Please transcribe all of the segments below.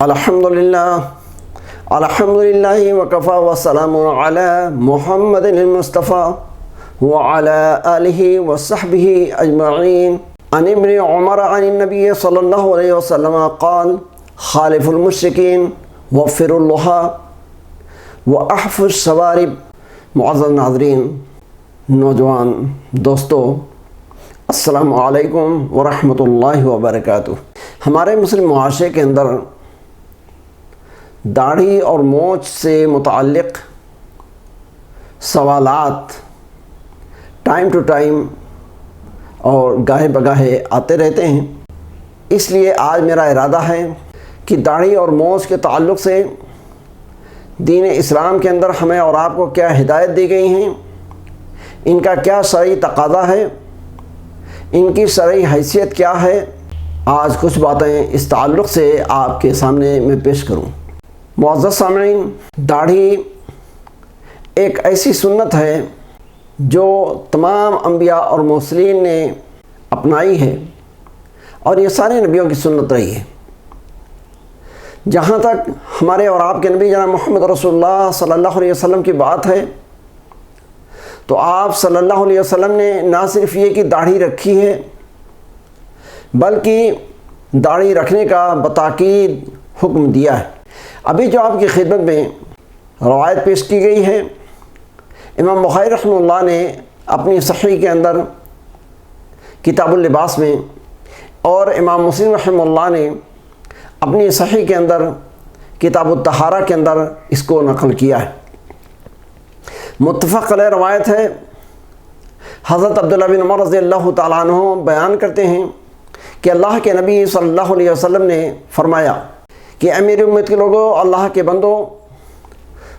الحمدللہ وکفا وسلام علی محمد المصطفیٰ وعلی آلہ وصحبہ اجمعین۔ عن ابن عمر عن النبی صلی اللہ علیہ وسلم قال خالف المشرکین وفر اللحى واحفظ الشوارب۔ معزز ناظرین، نوجوان دوستو، السلام علیکم ورحمۃ اللہ وبرکاتہ۔ ہمارے مسلم معاشرے کے اندر داڑھی اور مونچھ سے متعلق سوالات ٹائم ٹو ٹائم اور گاہے بگاہے آتے رہتے ہیں، اس لیے آج میرا ارادہ ہے کہ داڑھی اور مونچھ کے تعلق سے دین اسلام کے اندر ہمیں اور آپ کو کیا ہدایت دی گئی ہیں، ان کا کیا شرعی تقاضا ہے، ان کی شرعی حیثیت کیا ہے، آج کچھ باتیں اس تعلق سے آپ کے سامنے میں پیش کروں۔ معزز سامعین، داڑھی ایک ایسی سنت ہے جو تمام انبیاء اور مرسلین نے اپنائی ہے اور یہ سارے نبیوں کی سنت رہی ہے۔ جہاں تک ہمارے اور آپ کے نبی جناب محمد رسول اللہ صلی اللہ علیہ وسلم کی بات ہے تو آپ صلی اللہ علیہ وسلم نے نہ صرف یہ کہ داڑھی رکھی ہے بلکہ داڑھی رکھنے کا بتاکید حکم دیا ہے۔ ابھی جو آپ کی خدمت میں روایت پیش کی گئی ہے، امام بخاری رحمہ اللہ نے اپنی صحیح کے اندر کتاب اللباس میں اور امام مسلم رحمہ اللہ نے اپنی صحیح کے اندر کتاب الطہارہ کے اندر اس کو نقل کیا ہے۔ متفق علیہ روایت ہے۔ حضرت عبداللہ بن عمر رضی اللہ تعالیٰ عنہ بیان کرتے ہیں کہ اللہ کے نبی صلی اللہ علیہ وسلم نے فرمایا کہ اے میری امت کے لوگوں، اللہ کے بندوں،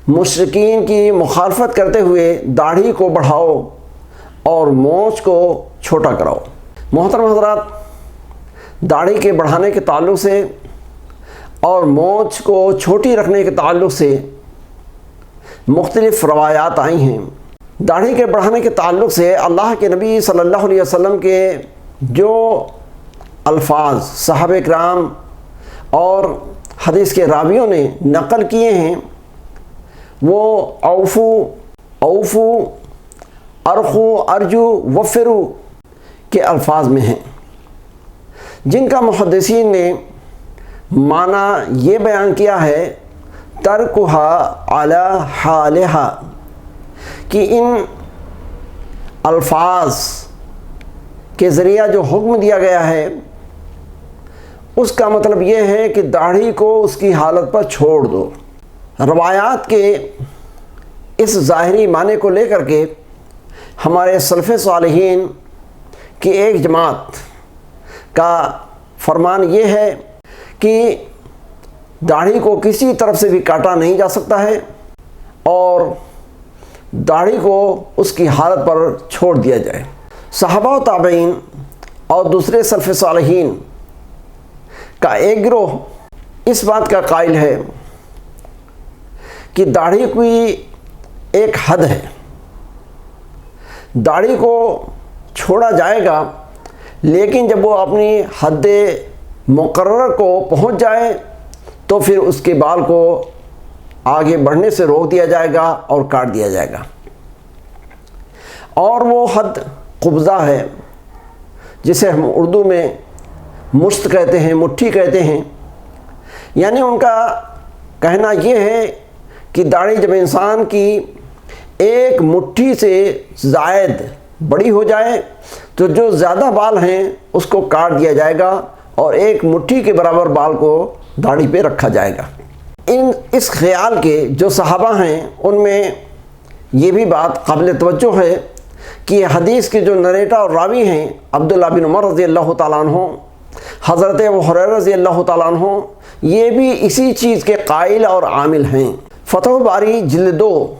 مشرکین کی مخالفت کرتے ہوئے داڑھی کو بڑھاؤ اور مونچھ کو چھوٹا کراؤ۔ محترم حضرات، داڑھی کے بڑھانے کے تعلق سے اور مونچھ کو چھوٹی رکھنے کے تعلق سے مختلف روایات آئی ہیں۔ داڑھی کے بڑھانے کے تعلق سے اللہ کے نبی صلی اللہ علیہ وسلم کے جو الفاظ صحابہ کرام اور حدیث کے راویوں نے نقل کیے ہیں وہ اوفو، ارخو، ارجو، وفرو کے الفاظ میں ہیں، جن کا محدثین نے معنی یہ بیان کیا ہے ترکھا علی حالہا، کہ ان الفاظ کے ذریعہ جو حکم دیا گیا ہے اس کا مطلب یہ ہے کہ داڑھی کو اس کی حالت پر چھوڑ دو۔ روایات کے اس ظاہری معنی کو لے کر کے ہمارے سلف صالحین کی ایک جماعت کا فرمان یہ ہے کہ داڑھی کو کسی طرف سے بھی کاٹا نہیں جا سکتا ہے اور داڑھی کو اس کی حالت پر چھوڑ دیا جائے۔ صحابہ و تابعین اور دوسرے سلف صالحین کا ایک گروہ اس بات کا قائل ہے کہ داڑھی کی ایک حد ہے، داڑھی کو چھوڑا جائے گا لیکن جب وہ اپنی حد مقرر کو پہنچ جائے تو پھر اس کے بال کو آگے بڑھنے سے روک دیا جائے گا اور کاٹ دیا جائے گا، اور وہ حد قبضہ ہے جسے ہم اردو میں مشت کہتے ہیں، مٹھی کہتے ہیں۔ یعنی ان کا کہنا یہ ہے کہ داڑھی جب انسان کی ایک مٹھی سے زائد بڑی ہو جائے تو جو زیادہ بال ہیں اس کو کاٹ دیا جائے گا اور ایک مٹھی کے برابر بال کو داڑھی پہ رکھا جائے گا۔ اس خیال کے جو صحابہ ہیں ان میں یہ بھی بات قابل توجہ ہے کہ حدیث کے جو نریٹر اور راوی ہیں عبداللہ بن عمر رضی اللہ تعالیٰ عنہ، حضرت ابو ہریرہ رضی اللہ تعالیٰ عنہ، یہ بھی اسی چیز کے قائل اور عامل ہیں۔ فتح باری جلد 2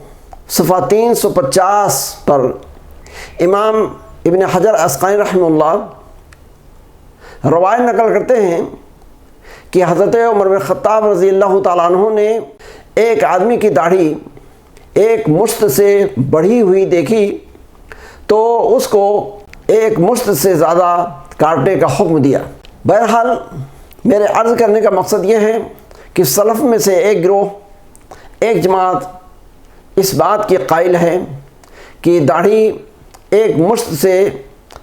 صفحہ 350 پر امام ابن حجر اسقلانی رحمہ اللہ روایت نقل کرتے ہیں کہ حضرت عمر بن خطاب رضی اللہ تعالیٰ عنہ نے ایک آدمی کی داڑھی ایک مشت سے بڑھی ہوئی دیکھی تو اس کو ایک مشت سے زیادہ کاٹنے کا حکم دیا۔ بہرحال میرے عرض کرنے کا مقصد یہ ہے کہ سلف میں سے ایک گروہ، ایک جماعت اس بات کی قائل ہے کہ داڑھی ایک مشت سے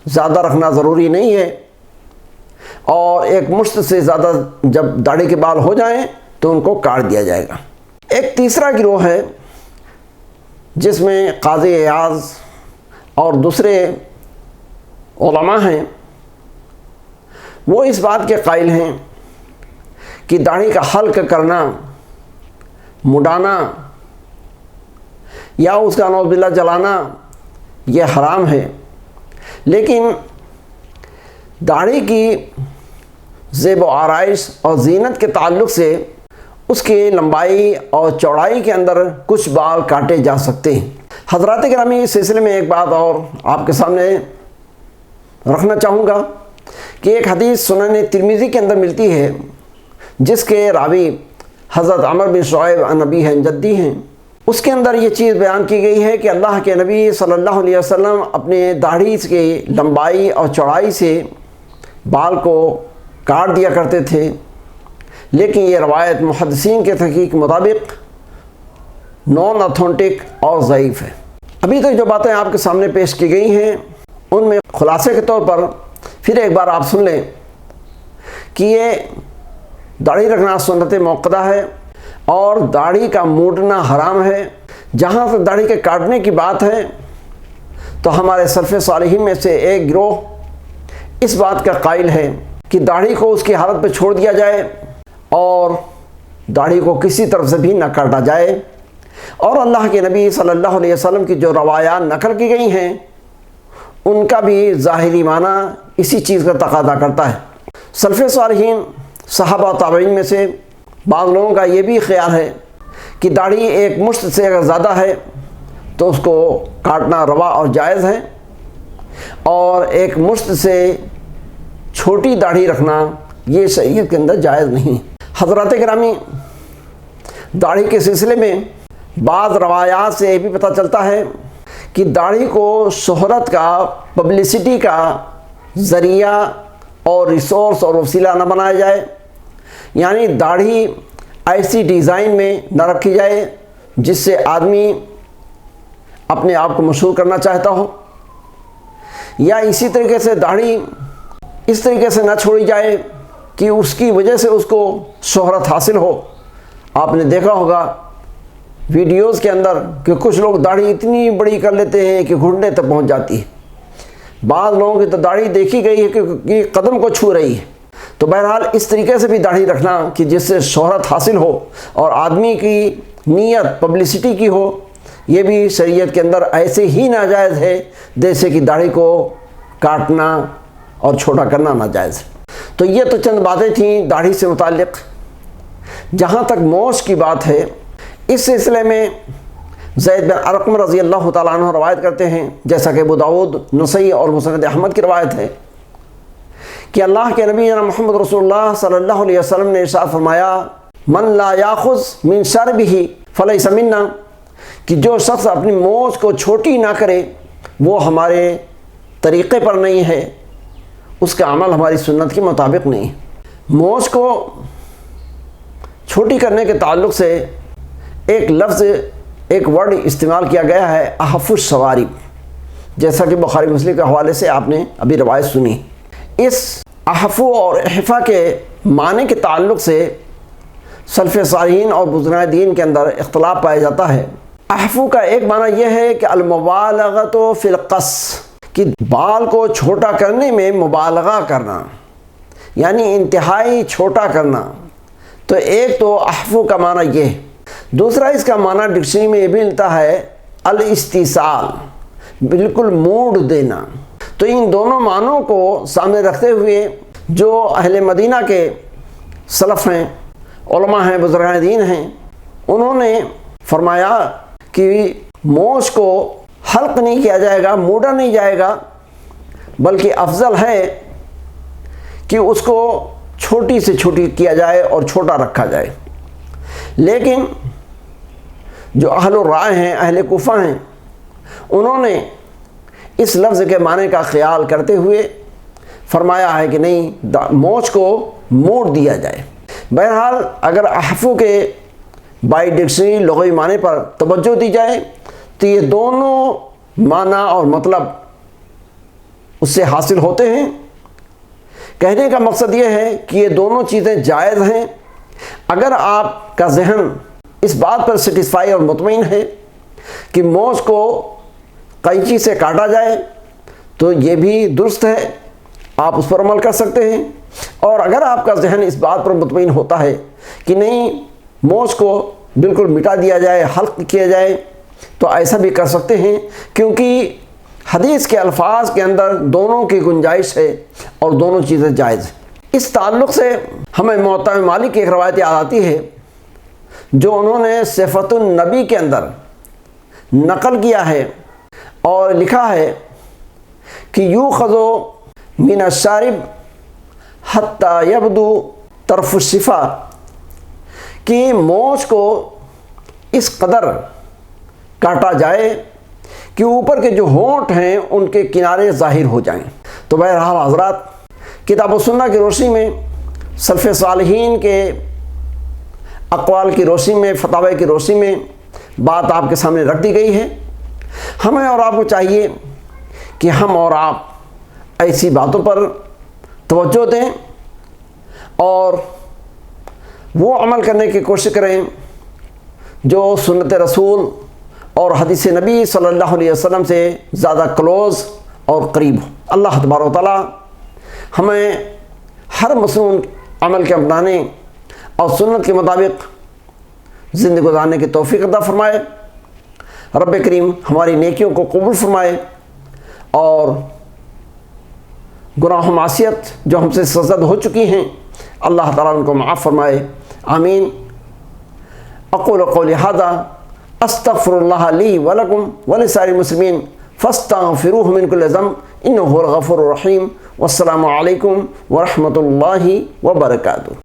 زیادہ رکھنا ضروری نہیں ہے، اور ایک مشت سے زیادہ جب داڑھی کے بال ہو جائیں تو ان کو کاٹ دیا جائے گا۔ ایک تیسرا گروہ ہے جس میں قاضی ایاز اور دوسرے علماء ہیں، وہ اس بات کے قائل ہیں کہ داڑھی کا حلق کرنا، مڈانا یا اس کا نعوذ باللہ جلانا یہ حرام ہے، لیکن داڑھی کی زیب و آرائش اور زینت کے تعلق سے اس کی لمبائی اور چوڑائی کے اندر کچھ بال کاٹے جا سکتے ہیں۔ حضرات گرامی، اس سلسلے میں ایک بات اور آپ کے سامنے رکھنا چاہوں گا کہ ایک حدیث سنن ترمذی کے اندر ملتی ہے جس کے راوی حضرت عمر بن شعیب عن ابیہ عن جدہ ہیں۔ اس کے اندر یہ چیز بیان کی گئی ہے کہ اللہ کے نبی صلی اللہ علیہ وسلم اپنے داڑھی کی لمبائی اور چوڑائی سے بال کو کاٹ دیا کرتے تھے، لیکن یہ روایت محدثین کے تحقیق کے مطابق نان اتھینٹک اور ضعیف ہے۔ ابھی تک جو باتیں آپ کے سامنے پیش کی گئی ہیں ان میں خلاصے کے طور پر پھر ایک بار آپ سن لیں کہ یہ داڑھی رکھنا سنت موقدہ ہے اور داڑھی کا موڑنا حرام ہے۔ جہاں تک داڑھی کے کاٹنے کی بات ہے تو ہمارے سلف صالحین میں سے ایک گروہ اس بات کا قائل ہے کہ داڑھی کو اس کی حالت پہ چھوڑ دیا جائے اور داڑھی کو کسی طرف سے بھی نہ کاٹا جائے، اور اللہ کے نبی صلی اللہ علیہ وسلم کی جو روایات نقل کی گئی ہیں ان کا بھی ظاہری معنی اسی چیز کا تقاضا کرتا ہے۔ سلف صالحین صحابہ تابعین میں سے بعض لوگوں کا یہ بھی خیال ہے کہ داڑھی ایک مشت سے اگر زیادہ ہے تو اس کو کاٹنا روا اور جائز ہے، اور ایک مشت سے چھوٹی داڑھی رکھنا یہ شریعت کے اندر جائز نہیں۔ حضرات گرامی، داڑھی کے سلسلے میں بعض روایات سے یہ بھی پتہ چلتا ہے کہ داڑھی کو شہرت کا، پبلسٹی کا ذریعہ اور ریسورس اور وسیلہ نہ بنایا جائے، یعنی داڑھی ایسی ڈیزائن میں نہ رکھی جائے جس سے آدمی اپنے آپ کو مشہور کرنا چاہتا ہو، یا اسی طریقے سے داڑھی اس طریقے سے نہ چھوڑی جائے کہ اس کی وجہ سے اس کو شہرت حاصل ہو۔ آپ نے دیکھا ہوگا ویڈیوز کے اندر کہ کچھ لوگ داڑھی اتنی بڑی کر لیتے ہیں کہ گھٹنے تک پہنچ جاتی ہے، بعض لوگوں کی تو داڑھی دیکھی گئی ہے کہ قدم کو چھو رہی ہے۔ تو بہرحال اس طریقے سے بھی داڑھی رکھنا کہ جس سے شہرت حاصل ہو اور آدمی کی نیت پبلسٹی کی ہو، یہ بھی شریعت کے اندر ایسے ہی ناجائز ہے جیسے کہ داڑھی کو کاٹنا اور چھوٹا کرنا ناجائز ہے۔ تو یہ تو چند باتیں تھیں داڑھی سے متعلق۔ جہاں تک موش کی بات ہے، اس سلسلے میں زید بن ارقم رضی اللہ تعالیٰ عنہ روایت کرتے ہیں، جیسا کہ ابو داؤد، نسائی اور مسند احمد کی روایت ہے کہ اللہ کے نبی جناب محمد رسول اللہ صلی اللہ علیہ وسلم نے ارشاد فرمایا، من لا یاخذ من شربہ فلیس منا، کہ جو شخص اپنی موچ کو چھوٹی نہ کرے وہ ہمارے طریقے پر نہیں ہے، اس کا عمل ہماری سنت کے مطابق نہیں ہے۔ موچ کو چھوٹی کرنے کے تعلق سے ایک لفظ، ایک ورڈ استعمال کیا گیا ہے، احف الشوارب، جیسا کہ بخاری مسلم کے حوالے سے آپ نے ابھی روایت سنی۔ اس احفو اور احفا کے معنی کے تعلق سے سلف صالحین اور بزرگان دین کے اندر اختلاف پایا جاتا ہے۔ احفو کا ایک معنی یہ ہے کہ المبالغۃ فی القص، کہ بال کو چھوٹا کرنے میں مبالغہ کرنا، یعنی انتہائی چھوٹا کرنا۔ تو ایک تو احفو کا معنی یہ ہے، دوسرا اس کا معنی ڈکشنری میں یہ بھی ملتا ہے الاستیصال، بالکل موڑ دینا۔ تو ان دونوں معنوں کو سامنے رکھتے ہوئے جو اہل مدینہ کے سلف ہیں، علماء ہیں، بزرگان دین ہیں، انہوں نے فرمایا کہ موچ کو حلق نہیں کیا جائے گا، موڑا نہیں جائے گا، بلکہ افضل ہے کہ اس کو چھوٹی سے چھوٹی کیا جائے اور چھوٹا رکھا جائے۔ لیکن جو اہل الرائے ہیں، اہل کوفہ ہیں، انہوں نے اس لفظ کے معنی کا خیال کرتے ہوئے فرمایا ہے کہ نہیں، موچ کو موڑ دیا جائے۔ بہرحال اگر احفو کے بائی ڈکشنری لغوی معنی پر توجہ دی جائے تو یہ دونوں معنی اور مطلب اس سے حاصل ہوتے ہیں۔ کہنے کا مقصد یہ ہے کہ یہ دونوں چیزیں جائز ہیں اگر آپ کا ذہن اس بات پر سیٹسفائی اور مطمئن ہے کہ موز کو قینچی سے کاٹا جائے تو یہ بھی درست ہے، آپ اس پر عمل کر سکتے ہیں۔ اور اگر آپ کا ذہن اس بات پر مطمئن ہوتا ہے کہ نہیں، موز کو بالکل مٹا دیا جائے، حلق کیا جائے، تو ایسا بھی کر سکتے ہیں، کیونکہ حدیث کے الفاظ کے اندر دونوں کی گنجائش ہے اور دونوں چیزیں جائز ہیں۔ اس تعلق سے ہمیں موطا مالک کی ایک روایت یاد آتی ہے جو انہوں نے صفت النبی کے اندر نقل کیا ہے اور لکھا ہے کہ یوخذ من الشارب حتی یبدو طرف الشفا، کہ موچ کو اس قدر کاٹا جائے کہ اوپر کے جو ہونٹ ہیں ان کے کنارے ظاہر ہو جائیں۔ تو بہرحال حضرات، کتاب و سنہ کی روشنی میں، سلف صالحین کے اقوال کی روشنی میں، فتاوی کی روشنی میں بات آپ کے سامنے رکھ دی گئی ہے۔ ہمیں اور آپ کو چاہیے کہ ہم اور آپ ایسی باتوں پر توجہ دیں اور وہ عمل کرنے کی کوشش کریں جو سنت رسول اور حدیث نبی صلی اللہ علیہ وسلم سے زیادہ کلوز اور قریب ہو۔ اللہ تبارک و تعالی ہمیں ہر مسنون عمل کے اپنانے اور سنت کے مطابق زندگی گزارنے کی توفیق عطا فرمائے۔ رب کریم ہماری نیکیوں کو قبول فرمائے اور گناہ و معصیت جو ہم سے سرزد ہو چکی ہیں اللہ تعالیٰ ان کو معاف فرمائے، آمین۔ اقول قولی ھذا استغفر اللہ لی ولکم ولسائر المسلمین فاستغفروہ من کل ذنب انہ هو الغفور الرحیم۔ والسلام علیکم ورحمۃ اللہ وبرکاتہ۔